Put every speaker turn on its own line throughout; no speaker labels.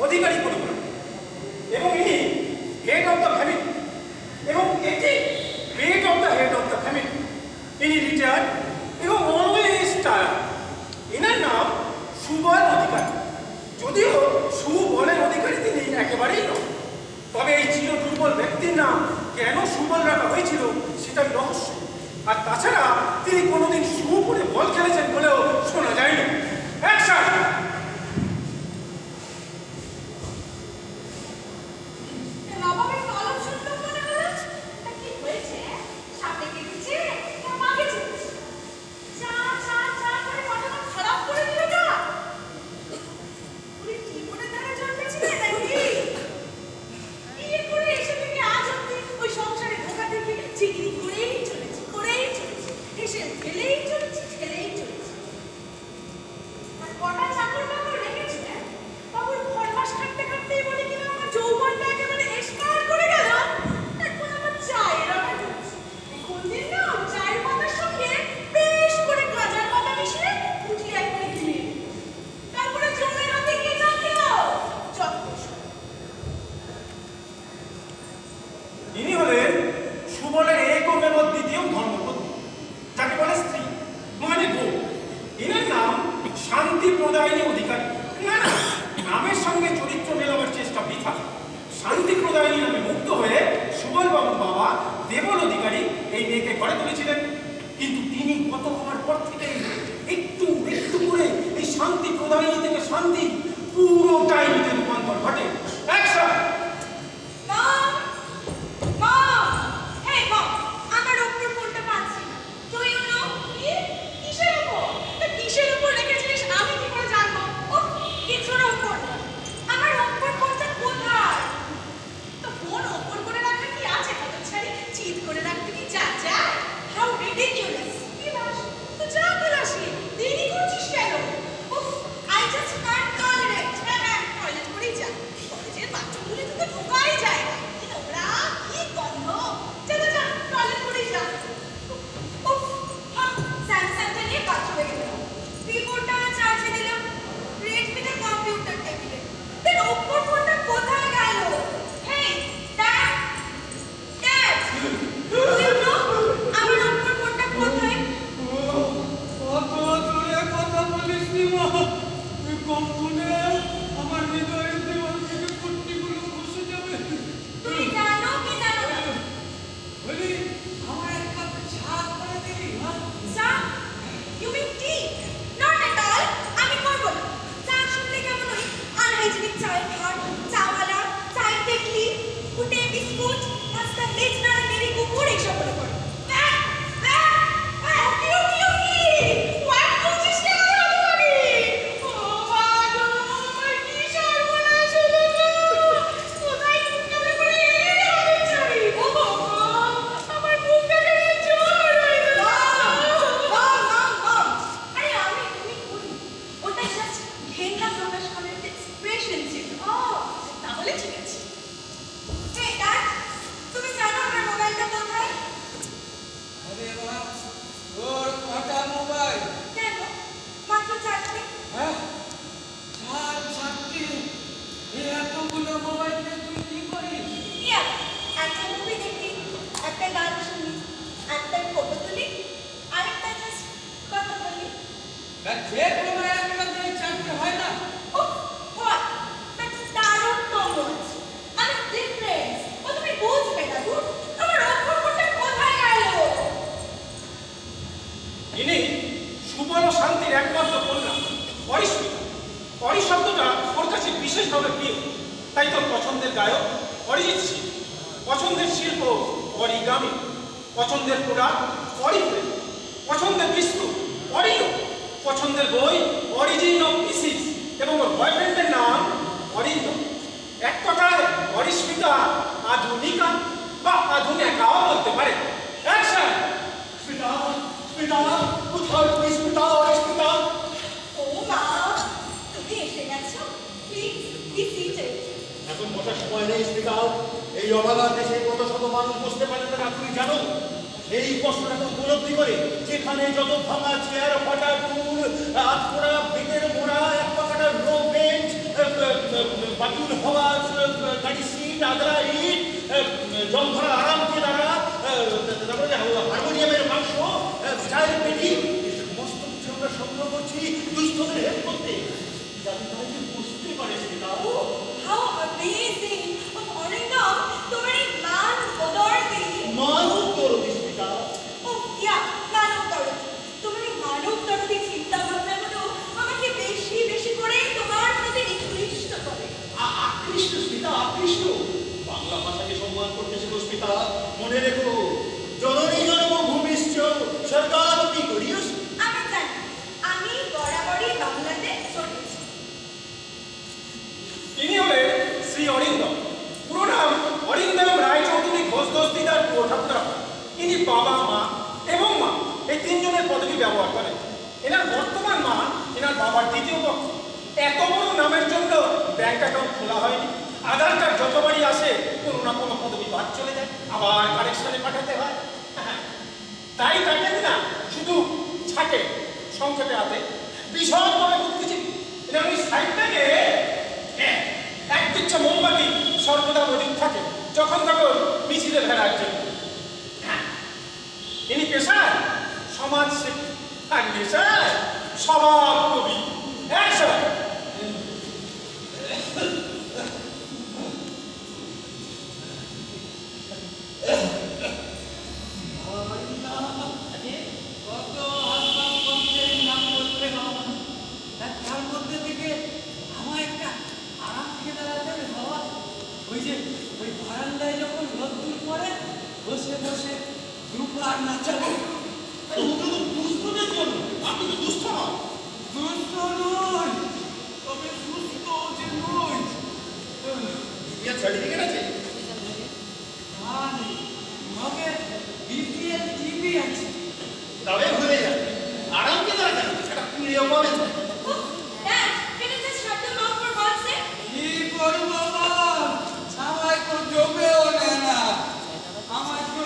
অধিকারী পরিবার এবং ইনি হেড অফ দ্য ফ্যামিলি এবং এটি হেড অফ দ্য ফ্যামিলি। ইনি রিটায়ার্ড এবং অলওয়েজ টায়ার্ড। এনার নাম সুবল অধিকারী। যদিও সুবলের অধিকারী তিনি একেবারেই নন, তবে এই চির দুর্বল ব্যক্তির নাম কেন সুবল রাখা হয়েছিল সেটাই রহস্য। আর তাছাড়া তিনি কোনোদিন সুপুরে বল খেলেছেন বলেও শোনা যায়নি। অ্যাকশন! ইনি হলেন সুবলের একমেব দ্বিতীয় ধর্মপত্নী, যাকে বলে স্ত্রী মানে বউ। এনার নাম শান্তি প্রদায়িনী অধিকারী। না না, নামের সঙ্গে চরিত্র মেলাবার চেষ্টা বৃথা। শান্তি প্রদায়িনী নামে মুক্ত হয়ে সুবল বাবুর বাবা দেবল অধিকারী এই মেয়েকে ঘরে তুলেছিলেন। কিন্তু তিনি গত হওয়ার পর থেকে একটু একটু করে এই শান্তি প্রদায়িনী থেকে শান্তি পুরোটাই নিতে রূপান্তর ঘটে। অ্যাকশন!
দুস্থদের হেল্প করতে, যাতে তারা একটু বুঝতে পারে সেটা।
Oh, how amazing! Of Orindam, তোমার এই মান বদরতি।
মানব দরদি স্মিতা।
Oh, yeah, মানব দরদি। তোমার এই মানব দরদি চিন্তা ভাবনাগুলো আমাকে বেশি বেশি করে তোমার প্রতি নিকৃষ্ট করে।
আকৃষ্ট স্মিতা, আকৃষ্ট। বাংলা ভাষাকে সম্মান করতে শেখো স্মিতা। মনে রেখো, জননী জন্মভূমিশ্চ স্বর্গাদপি গরীয়সী।
আমি জানি, আমি বরাবরই বাংলাতে চলেছি।
ইনি হলেন শ্রী অরিন্দম। পুরো নাম অরিন্দম রায়চৌধুরী ঘোষ দস্তিদার ঠাকুরা। ইনি বাবা, মা এবং মা এই তিনজনের পদবি ব্যবহার করেন। এনার বর্তমান মা এনার বাবার দ্বিতীয় পক্ষ। এত বড় নামের জন্য ব্যাংক অ্যাকাউন্ট খোলা হয়নি। আধার কার্ড যতবারই আসে কোনো না কোনো পদবি বাদ চলে যায়, আবার কারেকশনে পাঠাতে হয়। তাই কাটেন না, শুধু ছাটে সংক্ষেপে হাতে বিশদভাবে বুদ্ধিজীবী। এনার ওই সাইডটাকে এক গুচ্ছ মোমবাতি সর্বদা মজুদ থাকে, যখন তখন মিছিলে ফেরার জন্য। ইনি পেশায় সমাজসেবী আর পেশায় স্বভাব কবি। একসময়
বসে বসে দুবার নাচাবো।
দুস্থদের জন্য। আপনি তো দুস্থ নন।
দুষ্ট নই, তবে সুস্থ যে নই।
বিয়ের সার্টিফিকেট আছে?
মগে বিপিএল টিভি আছে।
তবে ঘুরে যান, আরামকে তারা যান, একটা প্রিয় পাবেন।
Oh, Dad, can you just shut them out for one sec?
কি করবো বাবা, আমায় তো জমেও নেয় না। আমায় তো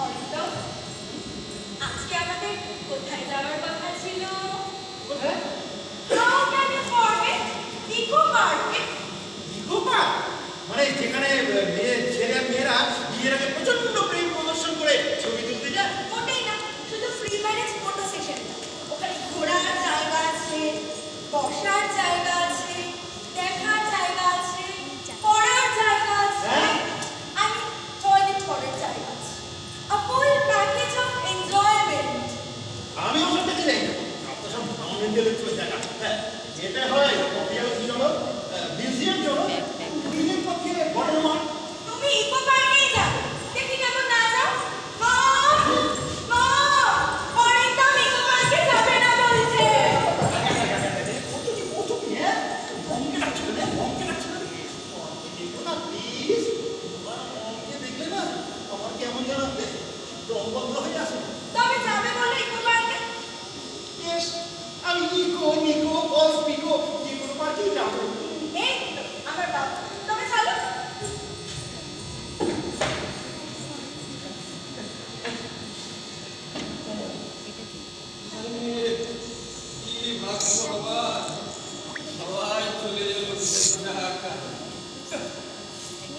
অরিন্দম, আজকে আমাদের কোথায় যাওয়ার কথা ছিল?
কোথায়?
How can you forget? Eco পার্কে।
Eco park? মানে যেখানে ছেলে মেয়েরা বিয়ের আগে প্রচন্ড প্রেম প্রদর্শন করে ছবি তুলতে যায়।
ওটাই না, শুধু ফ্রি ম্যারেজ ফটো সেশন। ওখানে ঘোরার জায়গা আছে, বসার জায়গা আছে, দেখার জায়গা আছে, পড়ার জায়গা আছে,
হ্যাঁ?
আমি টয়লেট করার জায়গা আছে। A full package of enjoyment.
আমি ওসব থেকে যাই না, আপনার সব নন ইন্টেলেকচুয়াল জায়গা। হ্যাঁ, যেটা হয় অফিস জন্য, মিউজিয়াম জন্য, ট্যুরিজম পক্ষে বড় মাঠ।
তুমি ইকো পার্কেই যাও, দেখি কেমন না যাও। মম, মম, অরিন্দম ইকো পার্কে যাবে না বলছে। তবে যাবে বলে ইকো পার্কে?
আমি ইকো নিকো বলস পিকো যে কোনো পার্কেই যাবো।
এই তো, আমার বাবা। তবে চলো।
কি ভাগ্য বাবা, সবাই চলে গেল ঢাকা।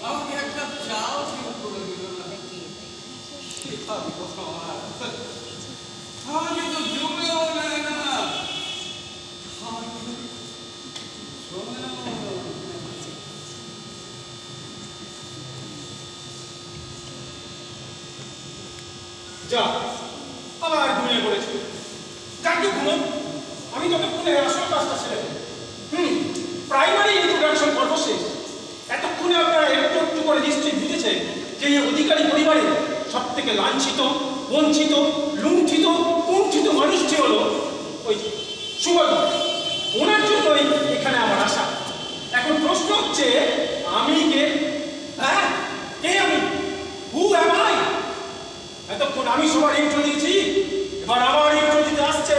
আমাকে একটা চাও শুরু করে দিল না। কি ভাগ্য আমার, আমাকে তো জমেও নেয় না। আমাকে জমেও
যা আবার ঘুমিয়ে পড়েছি। যাকে ঘুমো, আমি ততক্ষণে আসল কাজটা ছেড়ে দেব। প্রাইমারি ইন্ট্রোডাকশন পর্ব শেষ। এতক্ষণে আপনারা একটু একটু করে নিশ্চয়ই বুঝেছেন যে এই অধিকারী পরিবারে সব থেকে লাঞ্ছিত, বঞ্চিত, লুণ্ঠিত, কুণ্ঠিত মানুষটি হলো ওই সুবল। ওনার জন্যই এখানে আমার আশা। এখন প্রশ্ন হচ্ছে, আমি কে? হ্যাঁ, কে আমি? হু অ্যাম আই? এতক্ষণ আমি সবার ইন্ট্রো দিয়েছি, এবার আমার ইন্ট্রো দিতে আসছে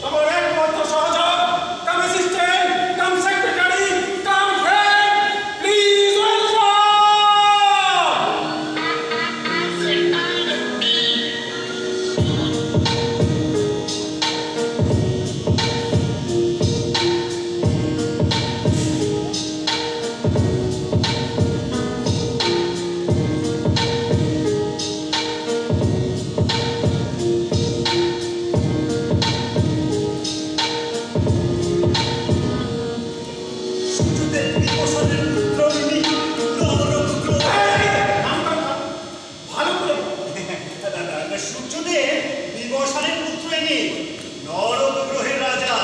আমার একমাত্র সহযোগ, cum assistant, cum secretary, cum friend, please welcome.
বিবর্ষণের পুত্র ইনি, নরক গ্রহের রাজা,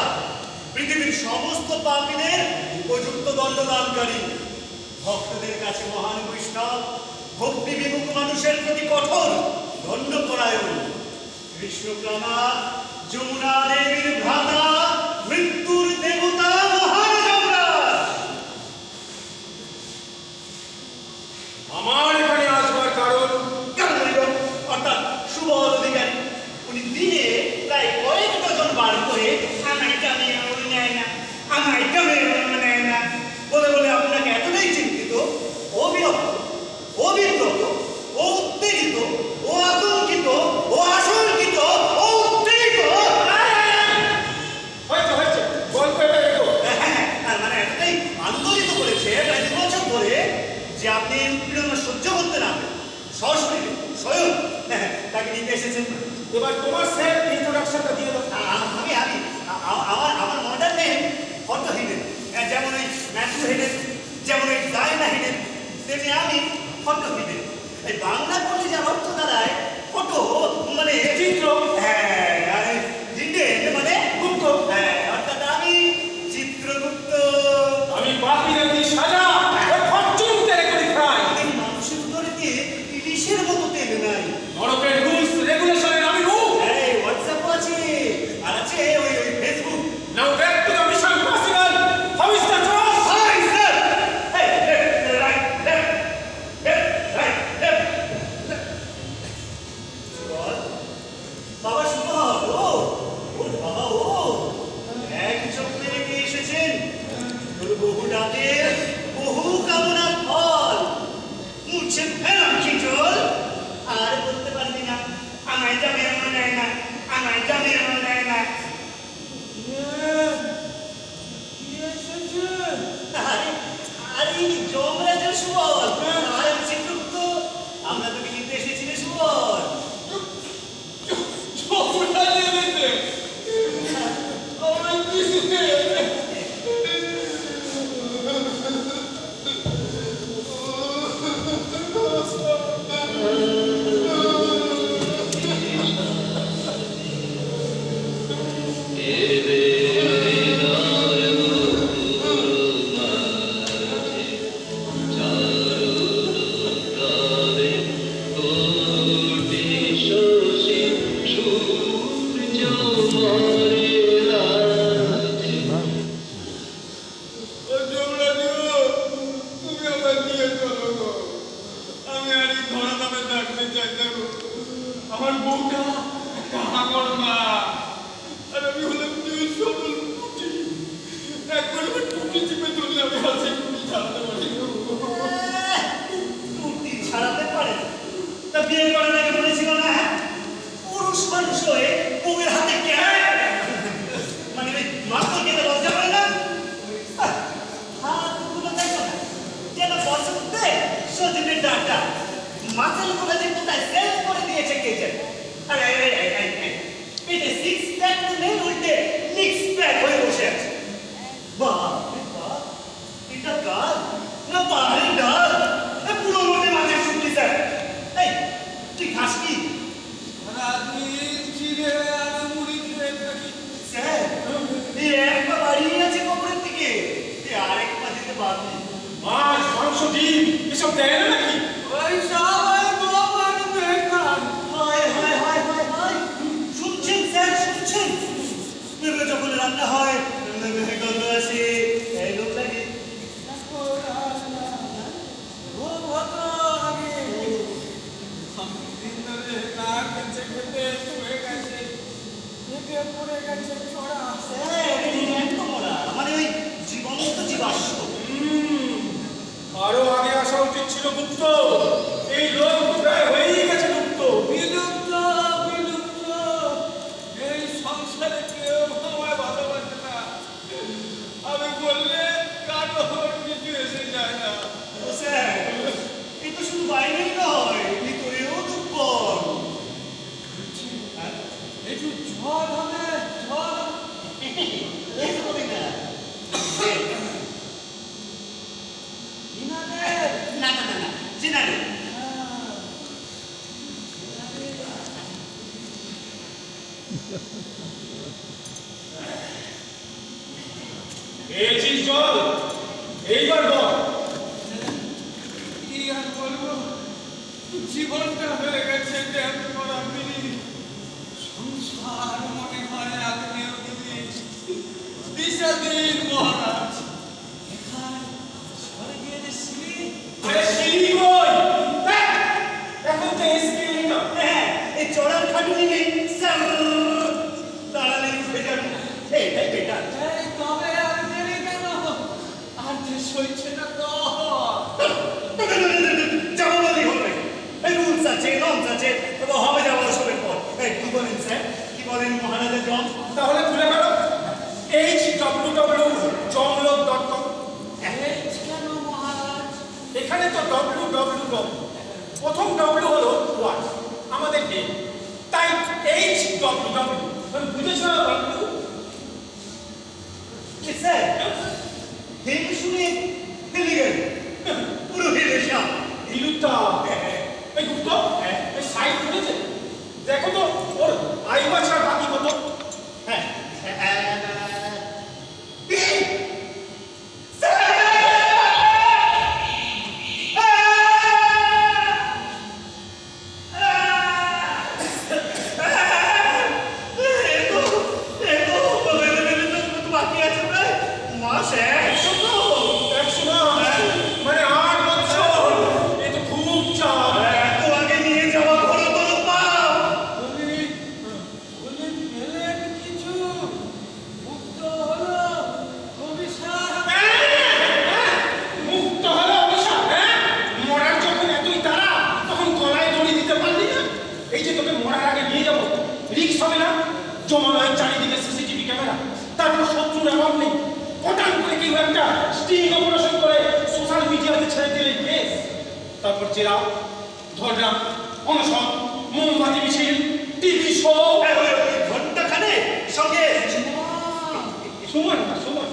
পৃথিবীর সমস্ত পাপীদের উপযুক্ত দণ্ডদানকারী, ভক্তদের কাছে মহান বৈষ্ণব, ভক্তি বিমুখ মানুষের প্রতি কঠোর দণ্ডপরায়ণ, কৃষ্ণপ্রাণা যমুনা দেবীর ভ্রাতা, মৃত্যুর দেবতা, মহান যমরাজ।
আমার এখানে আসবার কারণ
অর্থাৎ শুভ অধিকারী, উনি দিনে প্রায় কয়েক ডজন বার করে আমাইটা মেয়েও নেয় না, আমাইটা মেয়েও নেয় না বলে বলে আপনাকে এতটাই চিন্তিত, অবিরক্ত, অবিব্রত, ও উত্তেজিত, ও আতঙ্কিত, ও আশঙ্কিত, ও উত্তেজিত।
হয়েছে গল্প এটা রেখো।
মানে এতটাই আন্দোলিত করেছে প্রায় 2 বছর ধরে যে আপনি এই উৎপীড়ন সহ্য করতে না পারেন, সশরীরে স্বয়ং তাকে নিতে এসেছেন।
এবার তোমার সেলফ ইন্ট্রোডাকশনটা দিয়ে দাও।
আমার মডার্ন নেম ফটো হিডেন, যেমন ওই ম্যাথু হিডেন, যেমন ওই ডায়না হিডেন, তেমনি আমি ফটো হিডেন। এই বাংলা বললে যার অর্থ দাঁড়ায় ফটো মানে
চিত্র।
হ্যাঁ, আর হিডেন মানে গুপ্ত। হ্যাঁ, অর্থাৎ আমি চিত্রগুপ্ত।
আমি পাপীদের দিয়ে সাজা ওই ফরচুন তেলে করে খাই।
এই মানুষের উদরেতে ইলিশের মতো তেল নাই।
নরকের রুলস রেগুলেশনের আমি রূপ।
এই হোয়াটসঅ্যাপ আছে, আর আছে ওই Facebook.
Now back to the mission impossible. How is the job?
Hi, sir. Hey, left, right. বল, বাবা শুভ ও, ওর বাবা ও, এক চক্রে রেখে এসেছেন তোর বহু ডাকের বহু কামনার ফল। মুছে ফেলাম খিচল, আর বলতে পারবি না আমায় যাবে এমন নেয় না, আমায় যাবে এমন নেয় না। আরে আরে যমরাজের সুবল, আর চিত্রগুপ্ত, আমরা তোকে নিতে এসেছি রে সুবল।
আমার বউটা কাগর মা, আর আমি হলাম যে সবল পুটি। একবার টুটি চিপে ধরলে আমি হাসি টুটি ছাড়াতে পারি।
টুটি ছাড়াতে পারে না? তা বিয়ে করার আগে বলেছিল না, পুরুষ মানুষ হয়ে বউয়ের হাতে মানে ওই মাত্র খেতে লজ্জা করে না? হাতগুলো দেখো না, যেন বসন্তে সজনের ডাটা, মাথাগুলো যে কোথায় সেল করে দিয়েছে কে জানে। পেটে 6 প্যাক নেই, উল্টে মিক্স প্যাক হয়ে বসে আছে। বাহ, এটা কাল না পাহাড়ি ডাল, না পুরো রোডে মাঝে শুনলি স্যার। এই তুই খাস কি স্যার? এই এক পা বাড়িয়ে আছে কবরের দিকে, এই আরেক পা যেতে বাকি।
মাছ মাংস ডিম এসব দেয় না নাকি?
হায়, শুনছেন স্যার, শুনছেন? যখন রান্না হয় গন্ধ আসে, এই লোক লাগে। স্যার, এই জ্যান্ত মরা, মানে ওই জীবন্ত জীবাশ্ম।
আরো আগে আসা উচিত ছিল গুপ্ত। এই লোক প্রায় হয়েই গেছে গুপ্ত।
এই সংসারে কেউ আমায় ভালোবাসে না। আমি বললে কারো কিছু এসে যায় না।
ও স্যার, এই তো শুধু বাইরেই নয়, ভিতরেও দুর্বল।
একটু ঝড় হবে, ঝড়।
এই হবে না। না, জিনারে।
পেয়েছিস জল? এইবার বল।
কি আর বলবো, জীবনটা হয়ে গেছে ড্যাম করা মিনি। সংসার মনে হয় আগ্নেয়গিরি, বিষাদীর মহারাজ। এখান স্বর্গের শ্রী
আরে সিঁড়ি কই? দেখ, এখন তো এসকেলেটর।
হ্যাঁ, এই চড়ার খাটুনি নেই, স্যার দাঁড়ালে উঠে যাবে। এই বেটা,
এই তবে আর দেরি কেন? আর যে সইছে না তো।
যাবো বলেই হবে। এই রুলস আছে, নর্মস আছে, তবে হবে যাবো সবের পর। এই কি বলেন স্যার, কি বলেন মহারাজা জন?
তাহলে খুলে গেল hwww.jomlok.com।
এই কেন মহারাজ?
এখানে তো www, প্রথম W হলো ওয়াট, আমাদের ডে, তাই hww, বুঝেছ না বাবু?
কি স্যার, হেম শুনে হেলে গেল, পুরো হেলে সাপ।
বিলুপ্তা। এই গুপ্ত, এই সাইড উঠেছে, দেখো তো ওর আই বাছার বাকি কত।
হ্যাঁ, বাকি আছে প্রায় মাস একশো তো।
100 মাস, মানে 8 বছর। এ তো খুব চাপ।
এত আগে নিয়ে যাওয়া বড় বড় পাপ।
উনি পেলেন কিছু, মুক্ত হলো অভিশাপ।
মুক্ত হলো অভিশাপ, হ্যাঁ? মরার যখন এতই তাড়া, তখন গলায় দড়ি দিতে পারলি না? এই যে তোকে মরার আগে নিয়ে যাবো, রিস্ক হবে না? জমালয়ের চারিদিকে সিসিটিভি ক্যামেরা, তারপর শত্রুর অভাব নেই। হঠাৎ করে কেউ একটা স্টিং অপারেশন করে সোশ্যাল মিডিয়াতে ছেড়ে দিলে বেশ। তারপর জেরা, ধর্ণা, অনশন, মোমবাতি মিছিল, টিভি শো।
ঘন্টাখানে সঙ্গে
সময় না, সময়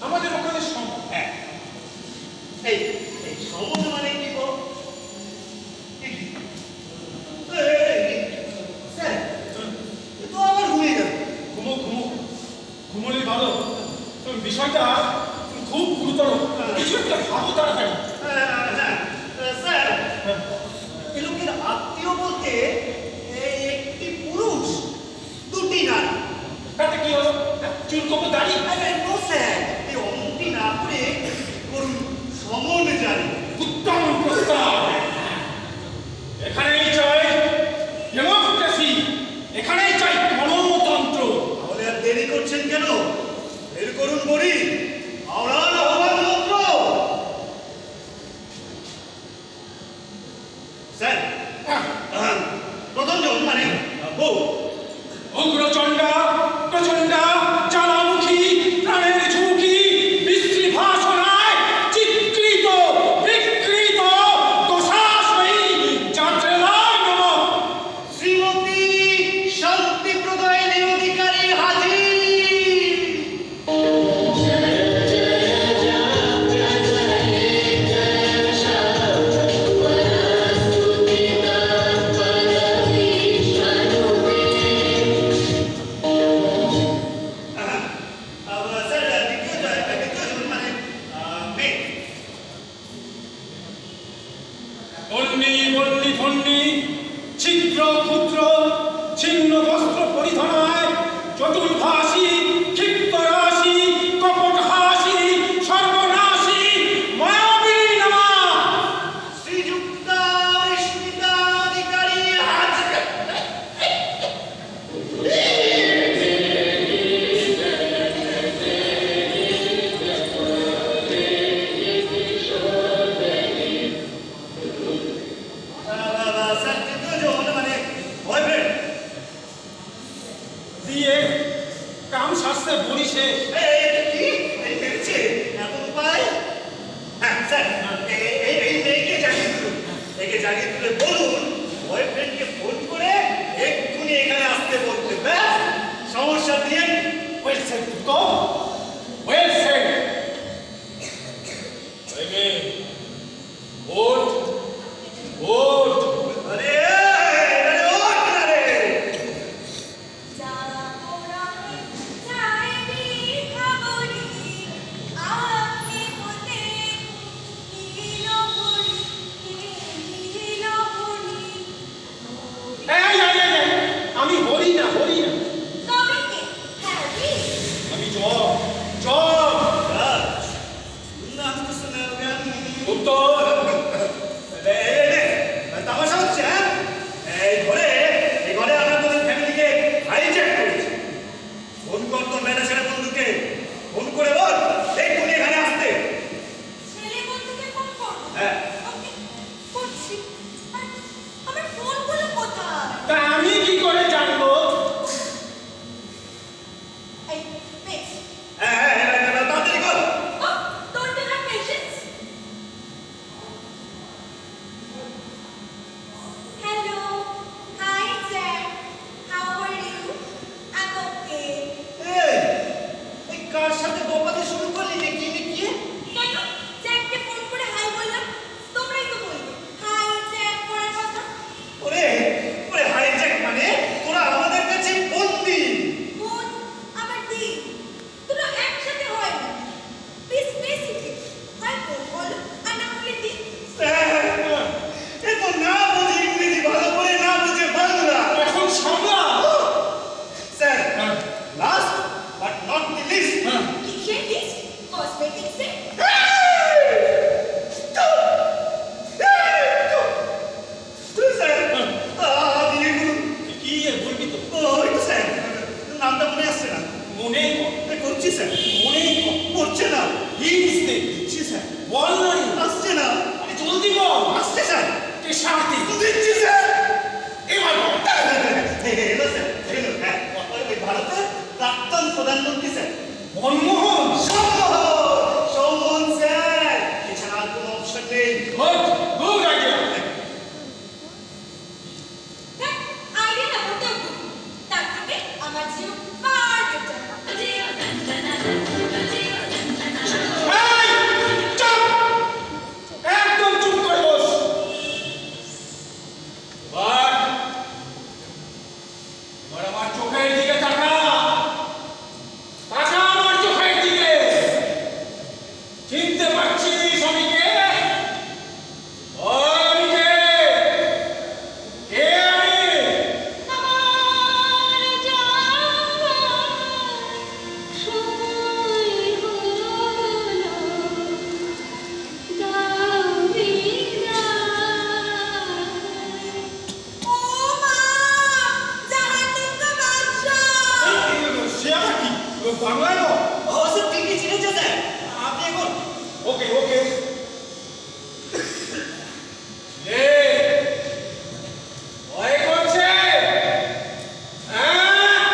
আমাদের ওখানে সময়।
হ্যাঁ, এই এই সময় মানে কি গো? স্যার, এ তো আবার ঘুমিয়ে গেল।
ঘুমো ঘুমো, ঘুমোলে ভালো। বিষয়টা খুব গুরুতর, কিছু একটা ভাবো তাড়াতাড়ি।
হ্যাঁ, স্যার, এ লোকের আত্মীয় বলতে এই একটি পুরুষ, দুটি নারী।
তাতে কি হলো? চুল কপো দাঁড়ি।
নো স্যার, এই অমনটি না করে করুন সমন জারি।
উত্তম প্রস্তাব। এখানেই চাই ডেমোক্রেসি, এখানেই চাই গণতন্ত্র।
তাহলে আর দেরি করছেন কেন? বের করুন বলি, আওড়ান আহ্বান মন্ত্র। স্যার, প্রথম জন মানে বউ।
অগ্রচণ্ডা, প্রচণ্ডা, জ্বালামুখী, প্রাণের ঝুঁকি, বিশ্রী ভাষণায় চিত্রিত, বিকৃত, দোষাশয়ী যাত্রায় নমঃ।
শ্রীমতী শান্তি প্রদায়নী অধিকারী হাজির। স্যার, দ্বিতীয় জন মানে মেয়ে।
বন্যী বন্যী ধন্যী, ছিদ্র ক্ষুদ্র, ছিন্ন বস্ত্র পরিধানায়, চতুর ভাষী, ক্ষিপ্ত রাশি, কপট হাসি, সর্বনাশী, মায়াবিনী নামা।
শ্রীযুক্তা স্মিতা অধিকারী হাজির। স্যার, তৃতীয় জন মানে বয়ফ্রেন্ড।
দিয়ে কাম শাস্ত্রে বলি শেষ।
কি পেরেছে এত উপায়? হ্যাঁ স্যার, এই মেয়েকে জাগিয়ে তুলুন। একে জাগিয়ে তুলে বলুন বয়ফ্রেন্ডকে ফোন করে এক্ষুনি এখানে আসতে বলতে। ব্যাস, সমস্যা দিয়ে
ওয়েল সেড তো, ওয়েল সেড। Vote vote.
আরে আরে ওঠ না রে।
যা
হিন্টস দে।
দিচ্ছি স্যার।
বল নাই।
আসছে না।
আরে জলদি বল।
আসছে স্যার।
কে শান্তি।
দিচ্ছি স্যার।
এবার বল।
এলো স্যার, এলো। হ্যাঁ, ওই ভারতের প্রাক্তন প্রধানমন্ত্রী স্যার।
মনমোহন।
সৌমন স্যার। এছাড়া আর কোনো অপশন নেই।
Good idea.
দেখ, আইডিয়াটা মোটেও good না। তার থেকে আমার জিও far better।
এই চুপ, একদম চুপ করে বস। এবার আমার চোখের দিকে তাকা। তাকা আমার চোখের দিকে। চিনতে পারছিস আমি কে? আমি কে? কে আমি?
আমার যাওয়ার সময় হলো, দাবি নাই। ও মা, জাহান্নাম কা বাদশা।
সে আবার কি? বাংলায় বল।
ও স্যার, ঠিকই চিনেছে স্যার। আপনি এখন
ওকে ওকে। এ ভয় করছে? হ্যাঁ,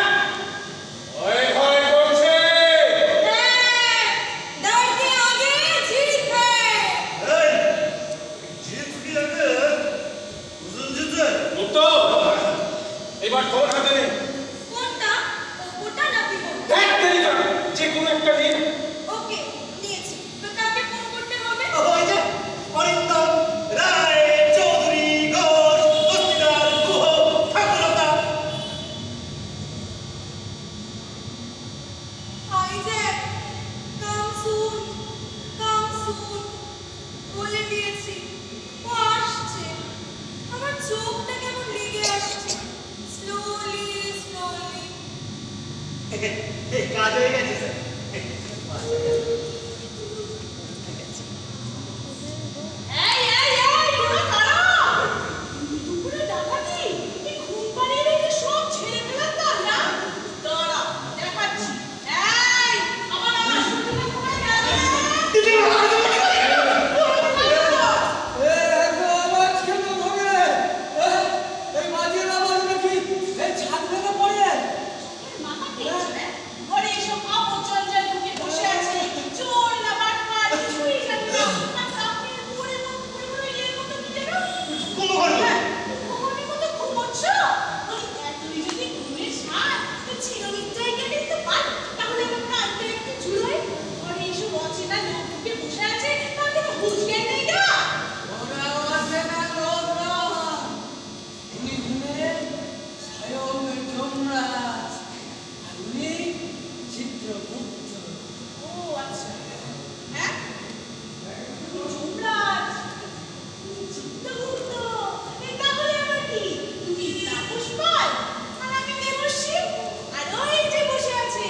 ভয় করছে?
डर के आगे जीत है।
এই, জিত কি লাগে? বুঝুন জিতে।
মুক্ত, এবার তোর হাতে নে।
কোনটা? ওটা না পিবো?
দেখ তেরিকা, যে কোনো একটা দিন।
ওকে, নিয়েছি। তো কাকে ফোন করতে হবে?
ওই যে Arindam Roy Chowdhury Ghosh Dastidar Guha Thakurta.
Isaac, come soon, come soon। বলে দিয়েছি, ও আসছে। আমার চোখটা কেমন লেগে আসছে। Slowly, slowly।
এই কাজ হয়ে গেছে স্যার।
তোরা কারা? দুপুরে ডাকাতি? কি ঘুম পাড়িয়ে রেখে সব ছেড়ে ফেলার তার না? দাঁড়া, দেখাচ্ছি। আমার আসলটা কোথায় গেল? মাথা খেয়েছে, ঘরে এসব অপচঞ্চল ঢুকে বসে আছে। চোর না বাটপার, কিছুই জানি না। আর আপনি ঘুমের মতো ইয়ের মতো কি যেন?
কুম্ভকর্ণ।
ঘুমোর মতো ঘুমোচ্ছ? ওই এতই যদি ঘুমের স্বাদ, তো চিরনিদ্রায় গেলে তো পার। তাহলে আমার প্রাণটা একটু জুড়োয়। ঘরে এসব অচেনা লোক ঢুকে বসে আছে, তার কোনো হুঁশ জ্ঞান নেই না? ও আচ্ছা, হ্যাঁ? যমরাজ, চিত্তগুপ্ত, তাহলে আবার কি? তুমি তাপস পাল, আর আমি দেবর্ষী, আর ওই যে বসে আছে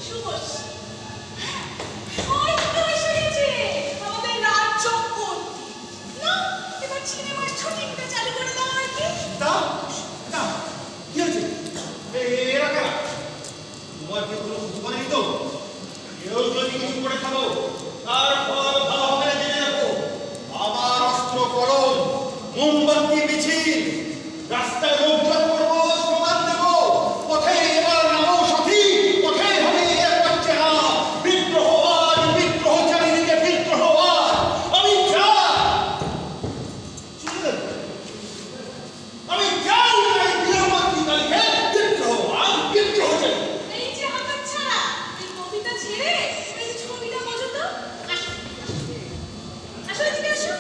শুভশ্রী। ওই তো এসে গেছে আমাদের রাজচক্রবর্তী। না, এবার সিনেমার শুটিংটা চালু করে দাও আর কি।
দাও, দাও। কি হয়েছে? এরা কারা? তোমার কি কোনো বুদ্ধি নেই তো? কেউ যদি কিছু করে থাকো, তার ফল ভালো হবে না জেনে রাখো। আমার অস্ত্র কলম, মোমবাতি মিছিল, রাস্তায় লোকজন করবো, স্লোগান দেবো। পথে এবার নামো সাথী, পথে হবে একবার চেনা। বিদ্রোহ আজ, বিদ্রোহ চারিদিকে বিদ্রোহ আজ। আমি যা,
শুনলেন?
আমি যাই তাই বিরামাতি তালিকে বিদ্রোহ আজ, বিদ্রোহ চাই।
এই যে হাতছাড়া, এই কবিতা ছেড়ে এই ছবিটা বোঝো তো। আসো, আসো এদিকে আসো।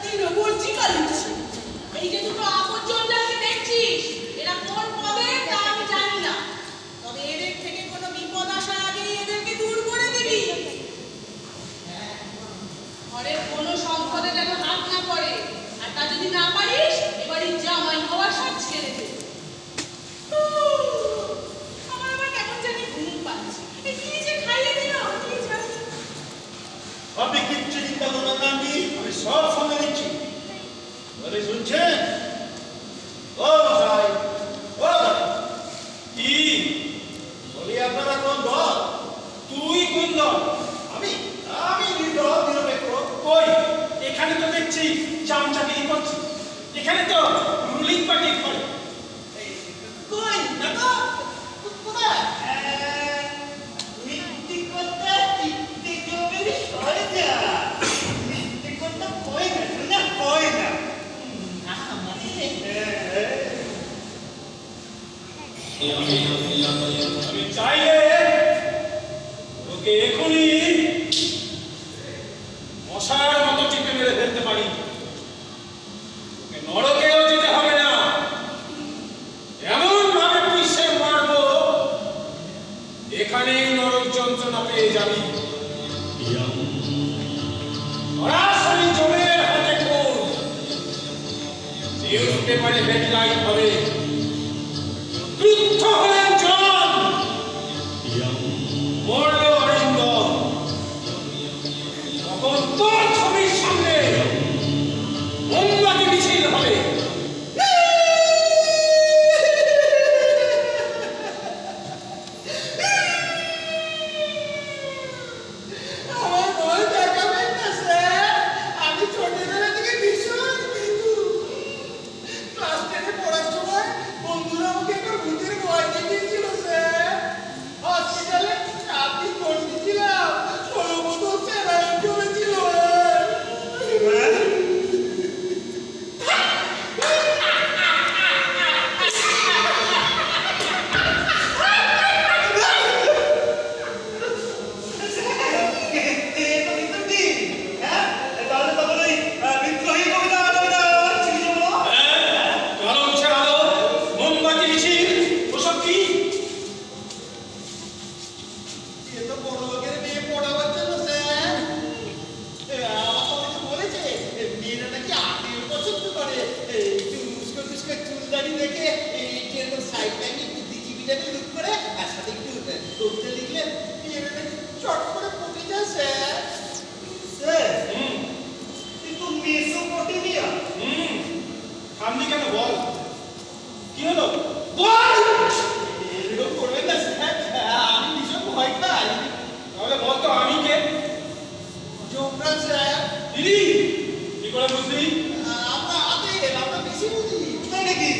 এই নবজি কালিছি। এই যে দুটো আপদ
আমি চাইলে তোকে এখনই মশার মতো টিপে মেরে ফেলতে পারি। তোকে নরকেও যেতে হবে না, এমন ভাবে পিষে মারবো এখানেই নরক যন্ত্রণা পেয়ে যাবি। সরাসরি জমের হাতে খোঁজ, নিউজ পেপারে হেডলাইন হবে, ক্রুদ্ধ হলেন জন, মরল অরিন্দম। তখন তোর ছবির সামনে মোমবাতি মিছিল হবে।
আমার ভয় দেখাবেন না স্যার, আমি ছোটবেলা থেকে ভীষণ ভীতু। ক্লাস 10 এ পড়ার সময় বন্ধুরা আমাকে একবার ভূতের ভয় দেখিয়েছিল স্যার। হসপিটালে 4 দিন ভর্তি ছিলাম, 16 বছর স্যালাইন চলেছিল।
গরম ছাড়ালো, মোমবাতি মিছিল, ওসব কি?
এ তো বড় লোকের মেয়ে পড়াবার জন্য স্যার। আমাকে বলেছে মেয়েরা নাকি আত্মীয় পছন্দ করে, একটু উস্কো টুস্কো চুল দাড়ি রেখে একটু সাইড লাইনে একটু দিচিবিটাকে লুক করে আর সাথে একটু কবিতা লিখলে মেয়েরা নাকি চট করে পড়ে যায় স্যার। স্যার কিন্তু মেসোপটেমিয়া
থামলি কেন বল, কি হলো বল।
এরকম করবেন না স্যার, আমি ভীষণ ভয় খাই।
তাহলে বল তো আমি কে?
জোবরান স্যার,
দিদি কি করে বুঝলি?
আমরা বেশি বুঝি তাই নাকি?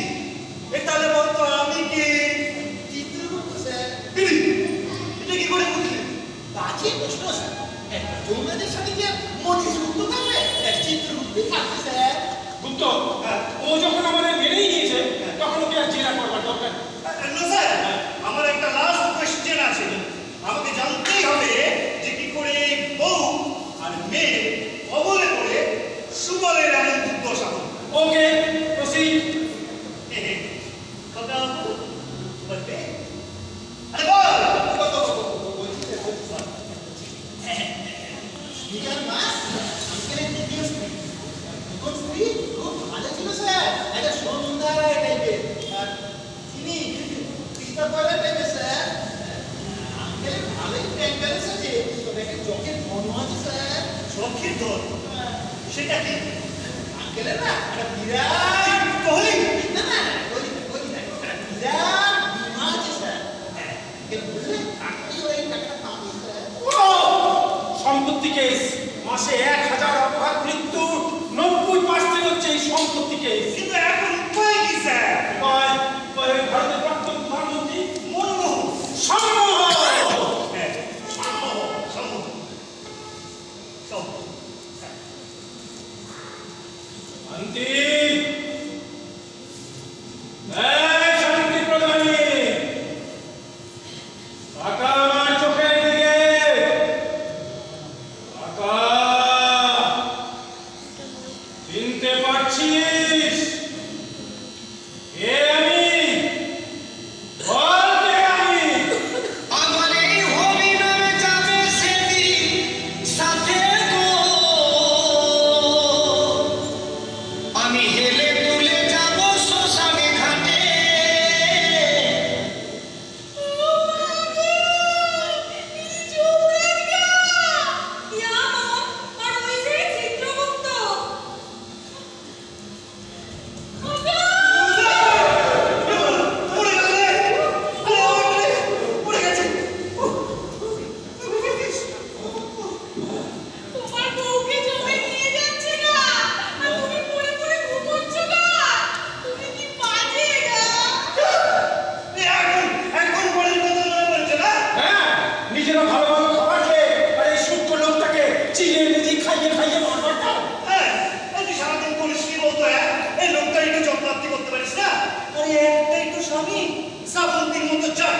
তাহলে বলতো আমি কি? চিত্রগুপ্ত স্যার। এটা কি করে বুঝলি? বাজে প্রশ্ন স্যার, একটা জোবরানের সাথে কি মনে যুক্ত থাকবে? চিত্রগুপ্তই থাকবে স্যার।
গুপ্ত, ও যখন আমাদের মেনেই নিয়েছে তখন ওকে আর জেরা করবার দরকার নেই।
না স্যার, আমার একটা লাস্ট কোয়েশ্চেন আছে। আমাকে জানতেই হবে যে কি করে এই বউ আর মেয়ে অবলে করে সুবলের এমন দুর্দশা হলো।
ওকে প্রসিড।
কথা বলবে? আরে বল। স্পিকার মাস আঙ্কেলের দ্বিতীয় স্ত্রী। প্রথম স্ত্রী খুব ভালো ছিল স্যার, একটা সুন্দর টাইপের। আর তিনি তিস্তা পয়লা টাইপের স্যার। আঙ্কেলের ভালোই ব্যাংক ব্যালেন্স আছে, তবে একটা চোখের ধন আছে স্যার। চোখের ধন? সেটা কি? আঙ্কেলের না একটা বিরাট কহলি, না না কহলি না, একটা বিরাট বিমা আছে স্যার। আঙ্কেল বুঝলে আপনি ওই টাকাটা পাবেন স্যার।
সম্পত্তি কেস, মাসে 1000 অপঘাত মৃত্যু, 90% হচ্ছে এই সম্পত্তি কেস।
কিন্তু এখন উপায় কি স্যার?
ভারতের প্রাক্তন প্রধানমন্ত্রী
মনমোহন।
সম্মোহন।
হ্যাঁ, সম্মোহন।
শান্তি, শান্তি প্রধানী, তাকা আমার চোখের দিকে, তাকা। চিনতে পারছিস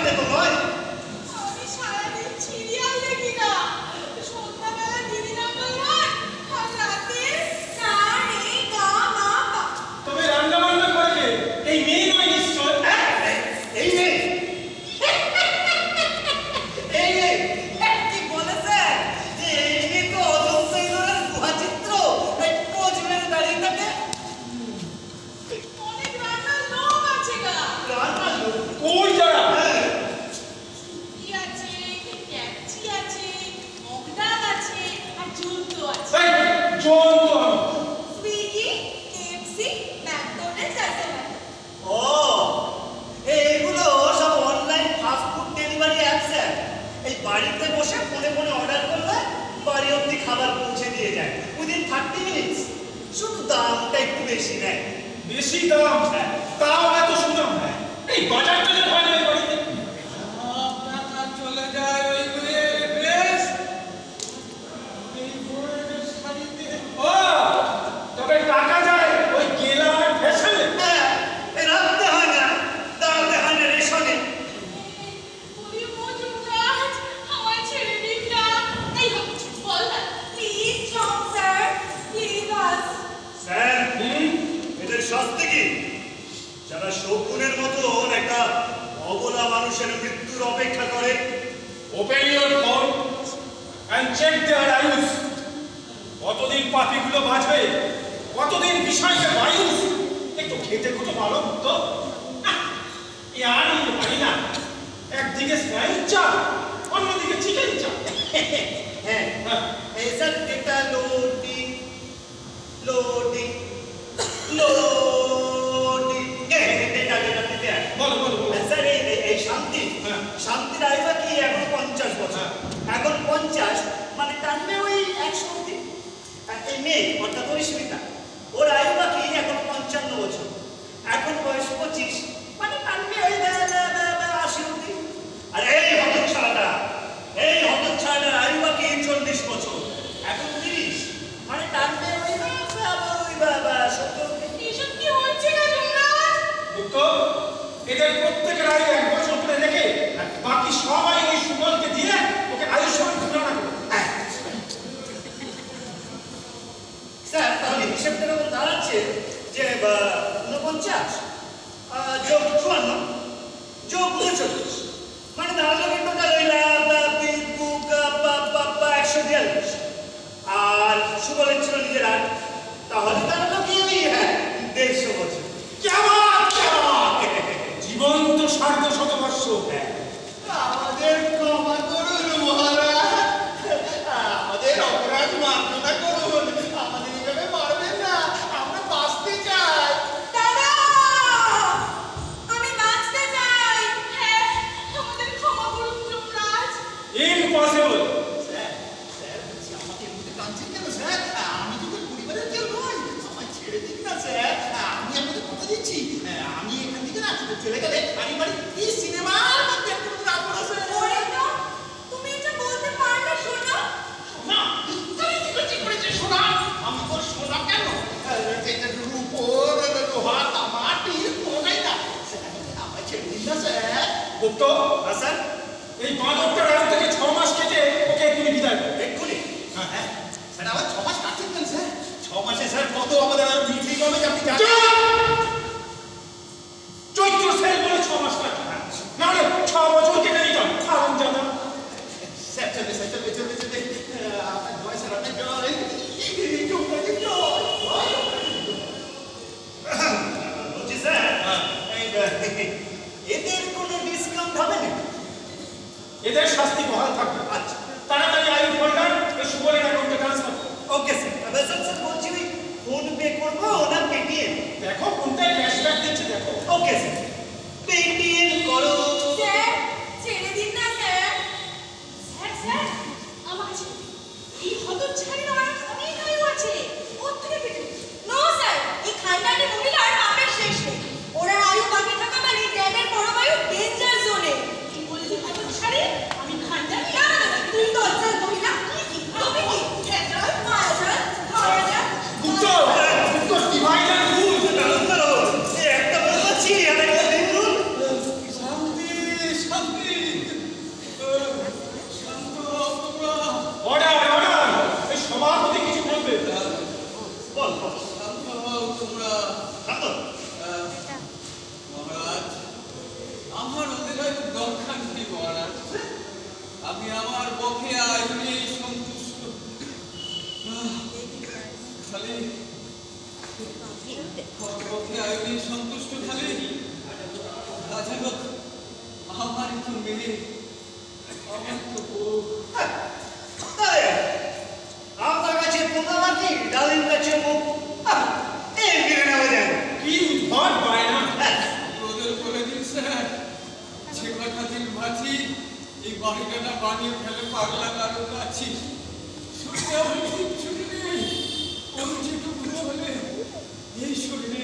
বাড়িতে তো নয়।
আমি সারাদিন সিরিয়াল দেখি না। সন্ধ্যাবেলা দিদি নাম্বার ওয়ান, আর রাতে না রে গা মা পা।
তবে রান্না বান্না করবে এই মেয়ে নয় নিশ্চয়।
হ্যাঁ, এই মেয়ে, এই মেয়ে, কি বলেছে যে এই মেয়ে তো অজন্তা গুহা চিত্র, এই পোজ মেরে দাঁড়িয়ে থাকে।
অনেক রান্নার লোক আছে গা।
রান্নার লোক?
কই যারা?
হ্যাঁ,
কি আছে, ক্যাপচি আছে, মগডাল আছে, আর জুতো আছে।
এই জন্তু আমি।
সুইগি, কেএফসি, ম্যাকডোনাল্ডস আছে না।
ও এইগুলো সব online fast food delivery apps. এই বাড়িতে বসে ফোনে ফোনে অর্ডার করলে বাড়ি অবধি খাবার পৌঁছে দিয়ে যায় উইদিন 30 মিনিটস। শুধু দামটা একটু বেশি নেয়।
বেশি দাম, তাও এত সুনাম। এই বাজার টাজার হয় না এই বাড়িতে।
টাকা চলে যায় ওই মেয়ের ড্রেস, এই বউয়ের শাড়িতে।
ও, তবে টাকা যায় ওই গেলা আর ফ্যাশনে।
হ্যাঁ, এই রাখতে হয় না, দাঁড়াতে হয় না রেশনে।
ওরে মজুমদার, আমায় ছেড়ে দিন না। এই বল না, please stop sir, please us.
Sir,
hmm?
এদের শাস্তি কি? যারা শকুনের মতন একটা অবলা মানুষের মৃত্যুর অপেক্ষা করে।
Open your phone and check their eyes. কতদিন পাপিগুলো বাঁচবে, কতদিন বিষয়কে বায়ুস। একটু খেতে খুঁজে ভালো তো এ আর নিতে পারি না। একদিকে স্নায়ুর চাপ, অন্যদিকে চিকেন চাপ।
হ্যাঁ, এই স্যার এটা লোডিং লোডিং লোডিং।
বলো বলো বলো।
স্যার এই শান্তি,
হ্যাঁ।
শান্তির আয়ুবা কি এখন 50 বছর। এখন 50 মানে টানবে ওই 100 অব্দি। আর এই মেয়ে অর্থাৎ অরিস্মিতা, ওর আয়ুবা কি এখন 55 বছর। এখন বয়স 25 মানে টানবে ওই 80 অব্দি। আর এই হতচ্ছাড়াটা, এই হতচ্ছাড়াটার আয়ুবা কি 40 বছর। এখন 30 মানে টানবে ওই 70 অব্দি।
এসব কি হচ্ছে গা যমরাজ?
তো এদের প্রত্যেকের আয়ু 1 বছর করে রেখে আর বাকি সবাই ওই সুবলকে দিয়ে ওকে আয়ুষ্মান ঘোষণা করে।
স্যার, তাহলে হিসেবটা এরকম দাঁড়াচ্ছে যে 49 যোগ 54 যোগ 39 মানে দাঁড়ালো কিন্তু টোটাল 142। আর সুবলের ছিল নিজের আর, তাহলে দাঁড়ালো কি ওই 150 বছর।
কেমন কেমন জীবন্ত 150 বর্ষ।
আমাদের ক্ষমা করুন মহারাজ, আমাদের অপরাধ মার্জনা করুন, আমাদের এভাবে মারবেন না, আমরা বাঁচতে চাই।
দাদা, আমি বাঁচতে চাই। হ্যাঁ, আমাদের ক্ষমা করুন যমরাজ।
ইম্পসিবল।
স্যার, স্যার বলছি আমাকে এমনিতে টানছেন কেন স্যার? আমি তোদের পরিবারের কেউ নই, আমায় ছেড়ে দিন না স্যার। আমি আপনাদের কথা দিচ্ছি, আমি এখান থেকে না চলে গেলে বাড়ি বাড়ি কি সিনেমার মধ্যে একটা মতো রাখবো না স্যার।
ওরে তো, তুমি এটা বলতে পারলে শোনো।
না, তুই কি করছিস করেছিস সোনা? আমি তোর সোনা কেন? এটা রূপো, লোহা, তামা, টিন, কোনোটাই না। স্যার, আমায় ছেড়ে দিন না স্যার।
গুপ্ত,
আর স্যার
এই বাঁদরটার আয়ু থেকে 6 মাস কেটে ওকে এক্ষুনি বিদায় করো।
এক্ষুনি
হ্যাঁ, স্যার আবার 6 মাস কাটছেন কেন স্যার? 6 মাসে স্যার কত আমাদের আর বৃদ্ধি কমে আপনি জানেন?
চৈত্র সেল বলে 6 মাস কাটে, নাহলে 6 বছর কেটে দিতাম। হারামজাদা।
স্যার চলবে স্যার, চলবে চলবে চলবে। আপনার জয় স্যার, আপনার জয়। যমরাজের জয়।
বলছি স্যার, এদের কোনো ডিসকাউন্ট হবে না?
এদের শাস্তি বহাল থাকবে।
আচ্ছা,
তাড়াতাড়ি আয়ু ফোল্ডার এই সুবলের অ্যাকাউন্টে ট্রান্সফার করো।
Okay sir. স্যার বলছি ওই ফোন পে করবো না পেটিএম?
দেখো কোনটায় ক্যাশব্যাক দিচ্ছে দেখো।
ওকে স্যার, পেটিএম করো।
স্যার, ছেড়ে দিন না স্যার। স্যার, স্যার, আমার কাছে এই হতচ্ছাড়ির অনেক আয়ু আছে। ওর থেকে কেটে দিন। নো স্যার, এই খানদানি মহিলার পাপের শেষ নেই। ওরা আয়ু বাকি থাকা মানে ড্যামের পরমায়ু ডেঞ্জার জোনে। কি বললি হতচ্ছাড়ি? আমি খানদানি? না না না, তুই তো অজ্ঞান মহিলা। তুমি কি? খেজাল, মায়াজাল, ধরাজাল।
গুপ্ত, গুপ্ত ডিভাইডার রুল।
দারুণ দারুণ। একটা বলছি আর একটা দিন
আমার ওদের আর দরকার নেই মহারাজ। আমি আমার পক্ষে আয় নিয়ে সন্তুষ্ট। খালি আমার পক্ষে আয় নিয়ে সন্তুষ্ট খালি রাজা হোক, আমারই তো মেয়ে, আমার তো বউ।
আপনার কাছে পোকা মাটি, ডালিম কাছে মুখ, এই মেনে নেওয়া যায়।
কি উদ্ভট বায়না!
ওদের বলে দিন স্যার, যে কথা দিন ভাবছি এই বাড়িটা বানিয়ে ফেলে পাগলা কারণ আছি। শুনতে আমার কিচ্ছু নেই, ওর যেটুকু চলে এই শরীরে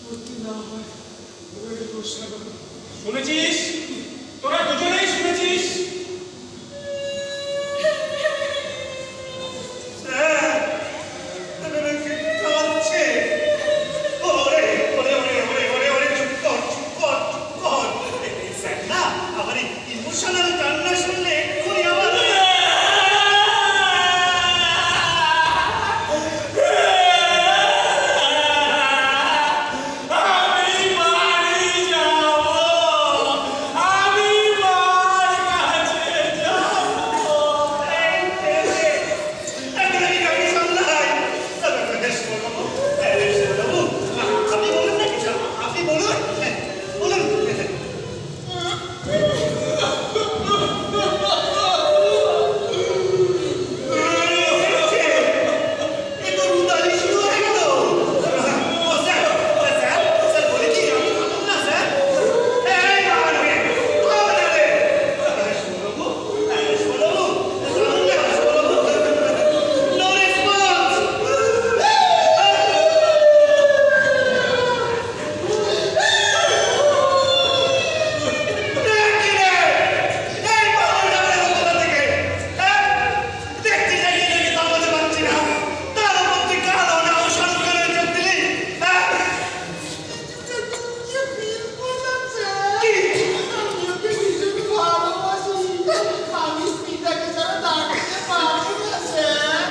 করতে না হয় ওই প্রশ্ন।
শুনেছিস? তোরা দুজনেই শুনেছিস?
কাঁদছে। ওরে, ওরে, ওরে, ওরে, ওরে, ওরে, চুপ কর, চুপ কর, চুপ কর। স্যার না, আমার এই ইমোশনাল কান্না শুনলে এক্ষুনি আমার
আমি বাড়ি যাব, আমি মার কাছে যাব।
আপনি বলুন না কিছু, আপনি বলুন, বলুন। এ তো রুদালি শুরু হয়ে গেল। ও স্যার, স্যার, স্যার বলে কি আমি থাকুন না স্যার? এই মারবে, মারবে। শোনাবো, শোনাবো, শোনাবো। No response.
আমি স্ত্রীটাকে ছাড়া দাঁড়াতে পারবো না স্যার।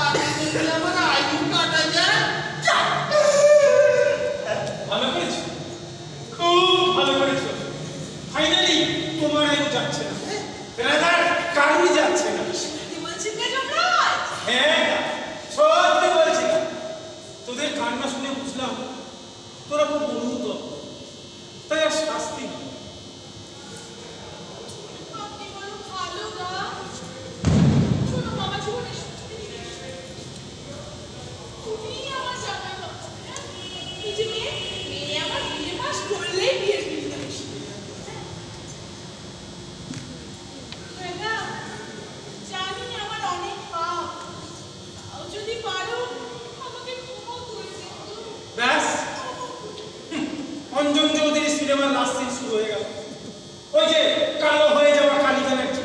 আমি যদি আমার আয়ু কাটা যায়,
ভালো করেছো, খুব ভালো করেছো। ফাইনালি তোমার আয়ু যাচ্ছে না, রাজার কারুই যাচ্ছে না।
কি বলছেন না যমরাজ?
হ্যাঁ, সত্যি বলছি। তোদের কান্না শুনে বুঝলাম তোরা খুব অনুত, তাই আর শাস্তি নেই।
আপনি বড় ভালো গা। শোনো বাবা জীবনে তুমি আমার জামাই বাবা। এই যে মেয়ে আমার বিয়ে মাস করলেই বিয়ের বিল দেবে। না, জানি আমার অনেক পাপ। তাও যদি পারো আমাকে ক্ষমা করে দিও।
ব্যাস, অঞ্জন চৌধুরী সিনেমার লাস্ট সিন শুরু হয়ে গেল। ওই যে কালো হয়ে যাওয়া কালী ব্যানার্জি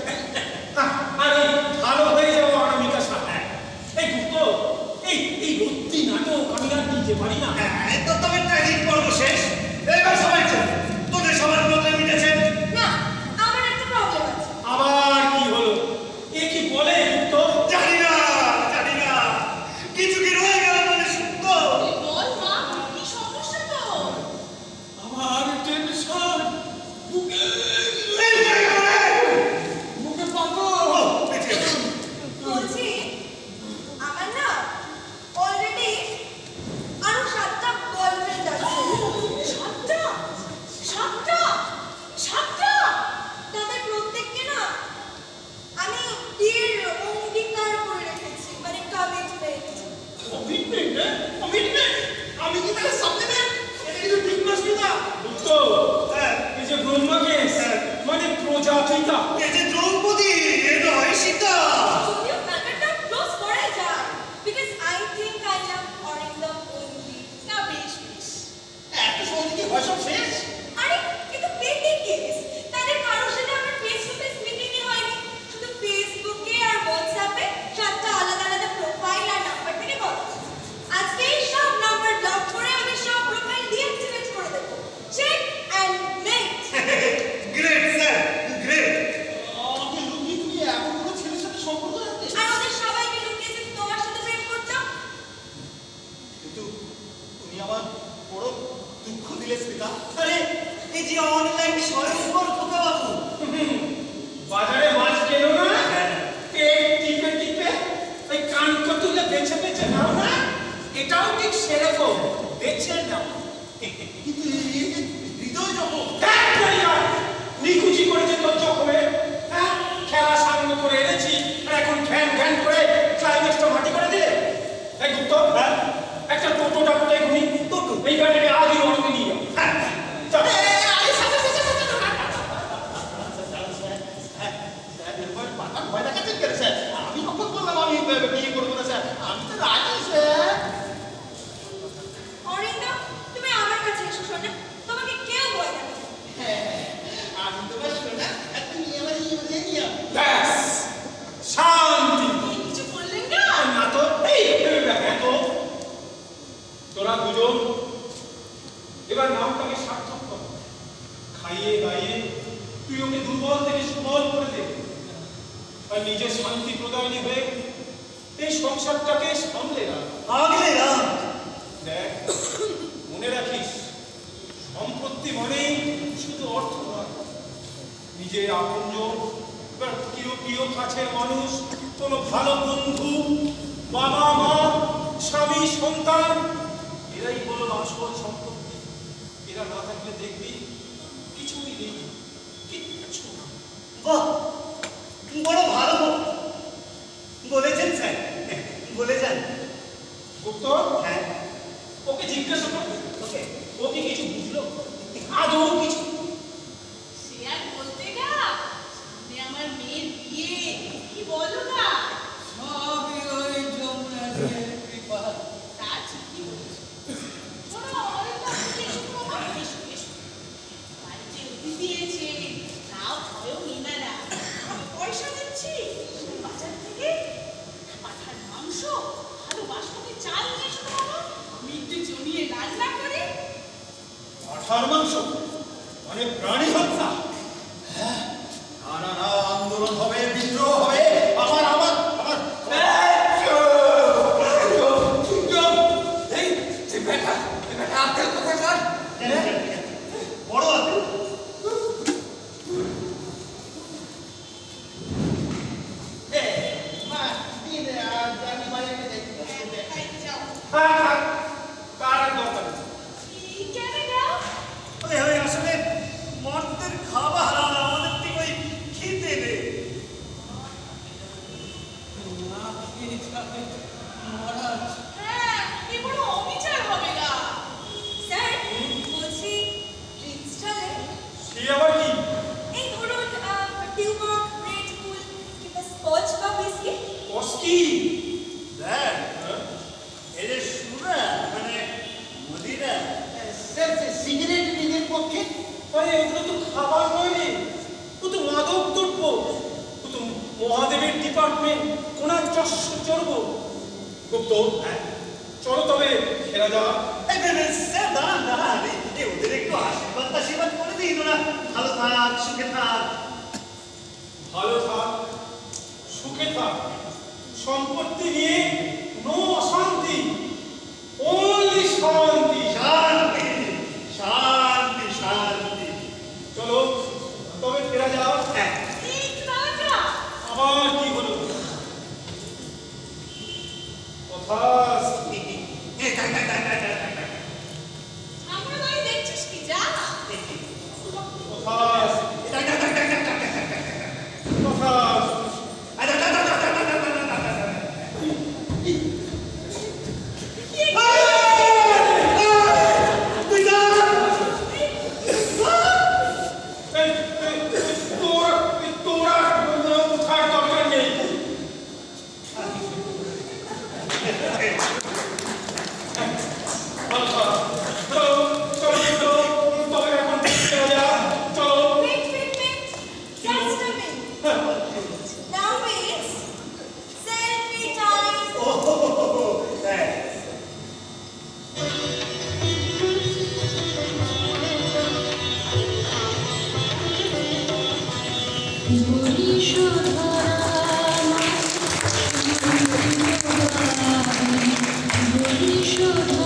আর এই ভালো হয়ে যাওয়া অনামিকা সাহা। এই গুপ্ত, এই রত্তি নাটক আমি আর দিতে পারি না।
তো তবে ট্রেনিং পর্ব শেষ। এবার সবাই চল। তোদের সবার প্রবলেম মিটেছে?
না, আমার একটা প্রবলেম আছে।
আবার কি হলো? এ কি বলে গুপ্ত?
জানি না, জানি না। কিছু কি রয়ে গেল মানে সত্য?
তুই বল মা, কি সমস্যা তোর?
আমার টেনশন বুকে বুকে পাথর।
বলছি আমার না অলরেডি আরো 7টা বয়ফ্রেন্ড আছে। 7টা? 7টা? 7টা? তাদের প্রত্যেককে না আমি বিয়ের অঙ্গীকার করে রেখেছি, মানে কমিটমেন্ট।
কমিটমেন্ট? কমিটমেন্ট? আমি কি তাহলে সামনে দেন? এটা কিন্তু ঠিক না সুবিধা। গুপ্ত, এই যে ব্রহ্মকেশ মানে প্রজাপিতা।
এই যে দ্রৌপদী, এ নয় সীতা।
যদিও ব্যাপারটা ক্লোজ করা যায়, because I think I love Arindam only. না বেশ বেশ।
এত সহজে কি হয় সব শেষ?
আরে কিন্তু পেন্ডিং কেস, তাদের কারোর সাথে আমার ফেস টু ফেস মিটিংই হয়নি। শুধু ফেসবুকে আর হোয়াটসঅ্যাপে 7টা আলাদা আলাদা প্রোফাইল আর নাম্বার থেকে কথা হচ্ছে। আজকে এই সব নাম্বার ব্লক করে আমি সব প্রোফাইল ডিঅ্যাক্টিভেট করে দেবো। Check and mate.
Great sir, great.
বাজারে মাছ কেনো না, পেট টিপে টিপে ওই কানটা তুলে বেছে বেছে নাও না, এটাও ঠিক সেরকম বেছে নাও।
কিন্তু হৃদয় যখন
নিকুচি করেছে তোর চোখে, হ্যাঁ খেলা সামনে করে এনেছি আর এখন ঘ্যান ঘ্যান করে ক্লাইম্যাক্সটা মাটি করে দিলে। এই গুপ্ত, একটা টোটোটা কোথায় ঘুরি, টোটো এই গাড়িটাকে আজই রোডে নিয়ে যাও। হ্যাঁ চল।
ভয় দেখাচ্ছেন কেন স্যার? আমি কখন বললাম আমি বিয়ে করবো না স্যার? আমি তো রাজি স্যার।
অরিন্দম, তুমি আমার কাছে এসো শোনা, তোমাকে কেউ ভয় দেখাবে না।
আমি তোমার শোনা, তুমি আমার নিয়ে
ব্যাস শান্তি।
এই কিছু বললেন না?
না তো এই হ্যাঁ তো তোরা দুজন এবার নামটাকে সার্থক কর, খাইয়ে গাইয়ে তুই ওকে দুর্বল থেকে সুবল করে দে, আর নিজে শান্তি প্রদায়নী হয়ে এই সংসারটাকে সামলে রাখ।
আগলে রাম
দেখ, মনে রাখিস সম্পত্তি মানেই শুধু অর্থ নয়, নিজের আপনজন, এবার প্রিয় প্রিয় কাছের মানুষ, কোনো ভালো বন্ধু, বাবা মা, স্বামী সন্তান, এরাই হলো আসল সম্পত্তি। এরা না থাকলে দেখবি কিছুই নেই, কিচ্ছু না।
বাহ, বড় ভালো বলেছেন স্যার, বলে যান।
গুপ্ত,
হ্যাঁ,
ওকে জিজ্ঞাসা করবে,
ওকে।
ও কি কিছু বুঝলো? আদৌ কিছু?
সে আর বলতে না, সামনে আমার মেয়ের বিয়ে, কি বলো না?
সবই ওই যমরাজের কৃপা।
তা ঠিকই বলেছো। শোনো, অরিন্দম, তুমি এসো তো বাবা, এসো, এসো। বাড়িতে অতিথি এসে, তাও ভয়ও নিবে না। আমি পয়সা দিচ্ছি, তুমি বাজার থেকে পাঠার মাংস, ভালো বাসমতি চাল নিয়ে এসো তো বাবা। আমি একটু জমিয়ে রান্না করি।
পাঠার মাংস মানে প্রাণী হত্যা। হ্যাঁ, না না না, আন্দোলন হবে, বিদ্রোহ হবে। আমার আমার আমার
এই যে বেটা আঙ্কেল কোথায় যান?
বড় আছে।
আমি বাইরে দেখি।
খাইতে যাও।
থাক থাক, তার আর দরকার নেই।
এই কেন যাও?
ওই আসলে মর্তের খাবার আর আমাদের থেকে ওই খেতে নেই।
না খেয়ে যাবে মহারাজ।
হ্যাঁ, এ বড় অবিচার হবে না। স্যার, বলছি ড্রিঙ্কস চলে?
সে আবার কি?
এই ধরুন টিউমার্ক, রেড বুল কিংবা স্কচ বা হুইস্কি।
অস্কি
স্যার, এদের সুরা মানে মদিরা।
স্যার, সিগারেট নিজের পক্ষে
আরে ওগুলো তো খাবার নয় রে, ও তো মাদক দ্রব্য, ও তো মহাদেবের ডিপার্টমেন্ট, ওনার চস্য চর্ব। গুপ্ত, চলো তবে ফেরা যাওয়া।
স্যার দাঁড়ান দাঁড়ান, ওদের একটু আশীর্বাদ করে দিন, ওরা ভালো থাক, সুখে থাক।
ভালো থাক, সুখে থাক, সম্পত্তি নিয়ে নো অশান্তি, ওনলি শান্তি।
শান্তি শান্তি শান্তি।
চলো তবে ফেরা যাও।
হ্যাঁ,
এই একটু দাঁড়াও।
আবার কি হলো? কথা
আমরা বাড়ি দেখছিস কি, যা। Wait, wait, wait. Just a minute. Now it's selfie time.
বলি শোধা